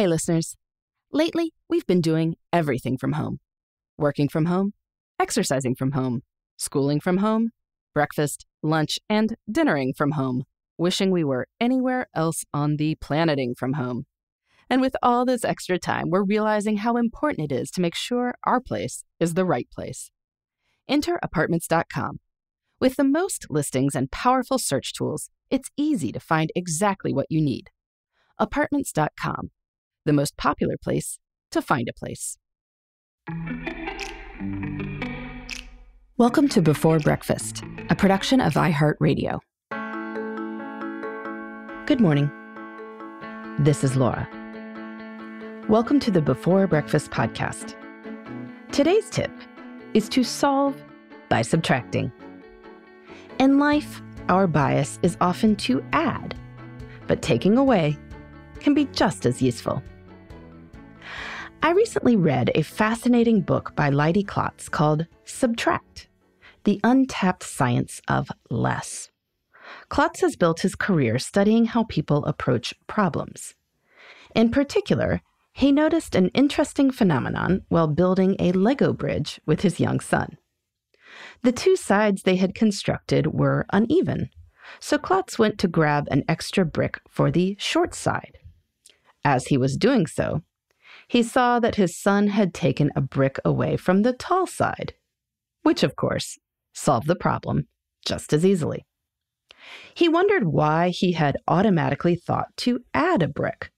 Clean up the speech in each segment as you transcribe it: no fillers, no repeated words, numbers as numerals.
Hey listeners, lately we've been doing everything from home. Working from home, exercising from home, schooling from home, breakfast, lunch, and dinnering from home, wishing we were anywhere else on the planeting from home. And with all this extra time, we're realizing how important it is to make sure our place is the right place. Enter Apartments.com. With the most listings and powerful search tools, it's easy to find exactly what you need. Apartments.com, the most popular place to find a place. Welcome to Before Breakfast, a production of iHeartRadio. Good morning. This is Laura. Welcome to the Before Breakfast podcast. Today's tip is to solve by subtracting. In life, our bias is often to add, but taking away can be just as useful. I recently read a fascinating book by Leidy Klotz called Subtract, The Untapped Science of Less. Klotz has built his career studying how people approach problems. In particular, he noticed an interesting phenomenon while building a Lego bridge with his young son. The two sides they had constructed were uneven, so Klotz went to grab an extra brick for the short side. As he was doing so, he saw that his son had taken a brick away from the tall side, which, of course, solved the problem just as easily. He wondered why he had automatically thought to add a brick.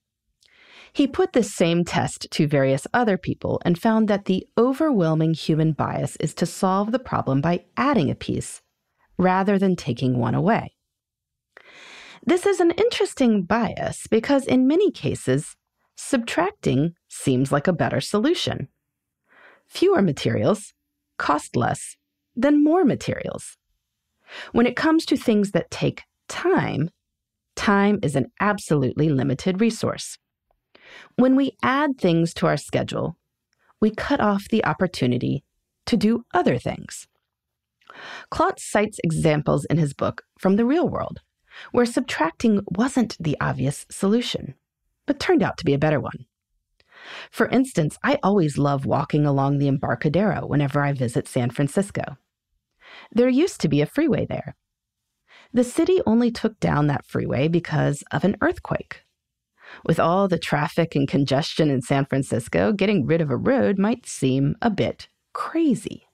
He put this same test to various other people and found that the overwhelming human bias is to solve the problem by adding a piece rather than taking one away. This is an interesting bias because in many cases, subtracting seems like a better solution. Fewer materials cost less than more materials. When it comes to things that take time, time is an absolutely limited resource. When we add things to our schedule, we cut off the opportunity to do other things. Klotz cites examples in his book from the real world, where subtracting wasn't the obvious solution, but turned out to be a better one. For instance, I always love walking along the Embarcadero whenever I visit San Francisco. There used to be a freeway there. The city only took down that freeway because of an earthquake. With all the traffic and congestion in San Francisco, getting rid of a road might seem a bit crazy.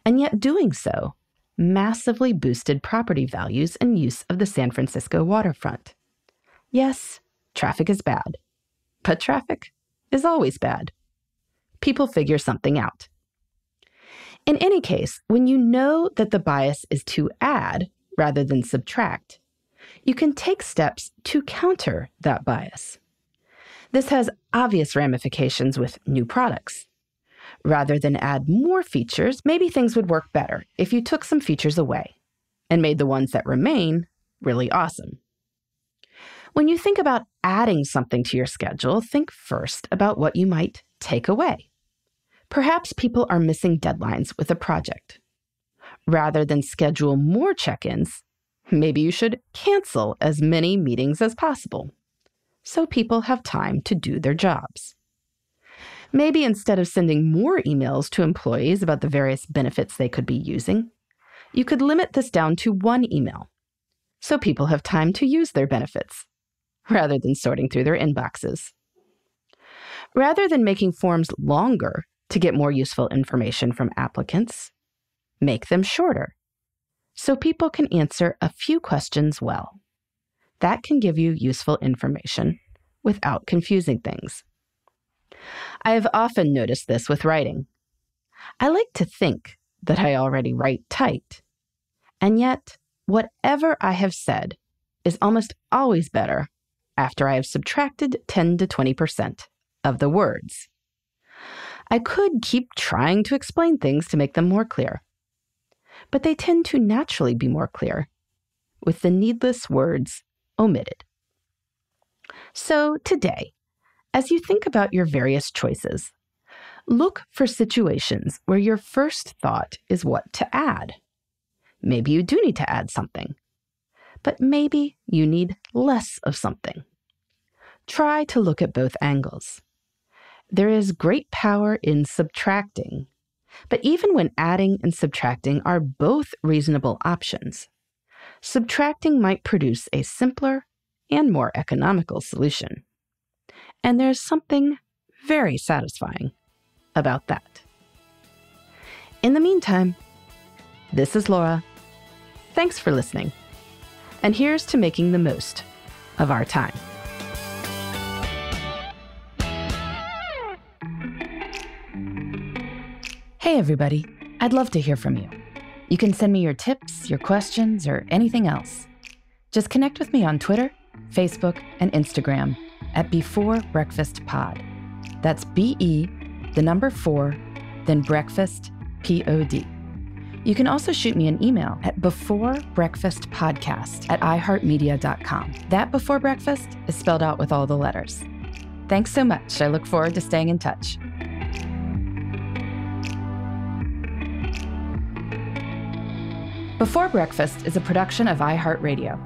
And yet doing so massively boosted property values and use of the San Francisco waterfront. Yes, traffic is bad, but traffic is always bad. People figure something out. In any case, when you know that the bias is to add rather than subtract, you can take steps to counter that bias. This has obvious ramifications with new products. Rather than add more features, maybe things would work better if you took some features away and made the ones that remain really awesome. When you think about adding something to your schedule, think first about what you might take away. Perhaps people are missing deadlines with a project. Rather than schedule more check-ins, maybe you should cancel as many meetings as possible so people have time to do their jobs. Maybe instead of sending more emails to employees about the various benefits they could be using, you could limit this down to one email so people have time to use their benefits rather than sorting through their inboxes. Rather than making forms longer to get more useful information from applicants, make them shorter so people can answer a few questions well. That can give you useful information without confusing things. I have often noticed this with writing. I like to think that I already write tight, and yet whatever I have said is almost always better after I have subtracted 10 to 20% of the words. I could keep trying to explain things to make them more clear, but they tend to naturally be more clear with the needless words omitted. So today, as you think about your various choices, look for situations where your first thought is what to add. Maybe you do need to add something, but maybe you need less of something. try to look at both angles. There is great power in subtracting, but even when adding and subtracting are both reasonable options, subtracting might produce a simpler and more economical solution. And there's something very satisfying about that. In the meantime, this is Laura. Thanks for listening. And here's to making the most of our time. Hey everybody, I'd love to hear from you. You can send me your tips, your questions, or anything else. Just connect with me on Twitter, Facebook, and Instagram at Before Breakfast Pod. That's BE, the number 4, then breakfast, POD. You can also shoot me an email at beforebreakfastpodcast@iheartmedia.com. That Before Breakfast is spelled out with all the letters. Thanks so much. I look forward to staying in touch. Before Breakfast is a production of iHeartRadio.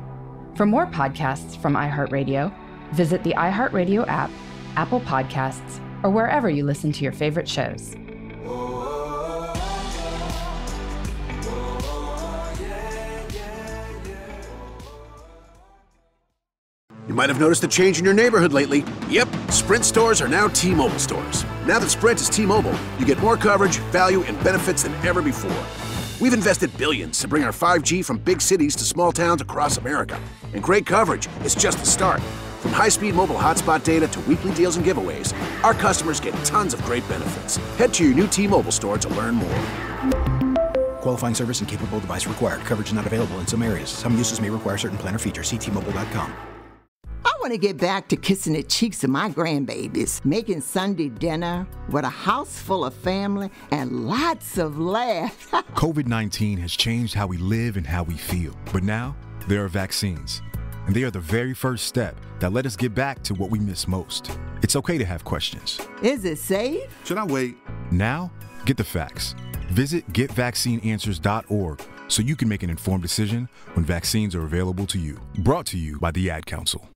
For more podcasts from iHeartRadio, visit the iHeartRadio app, Apple Podcasts, or wherever you listen to your favorite shows. You might have noticed a change in your neighborhood lately. Yep, Sprint stores are now T-Mobile stores. Now that Sprint is T-Mobile, you get more coverage, value, and benefits than ever before. We've invested billions to bring our 5G from big cities to small towns across America. And great coverage is just the start. From high-speed mobile hotspot data to weekly deals and giveaways, our customers get tons of great benefits. Head to your new T-Mobile store to learn more. Qualifying service and capable device required. Coverage not available in some areas. Some uses may require certain plan or features. See T-Mobile.com. I want to get back to kissing the cheeks of my grandbabies, making Sunday dinner with a house full of family and lots of laughs. COVID-19 has changed how we live and how we feel. But now, there are vaccines. And they are the very first step that let us get back to what we miss most. It's okay to have questions. Is it safe? Should I wait? Now, get the facts. Visit getvaccineanswers.org so you can make an informed decision when vaccines are available to you. Brought to you by the Ad Council.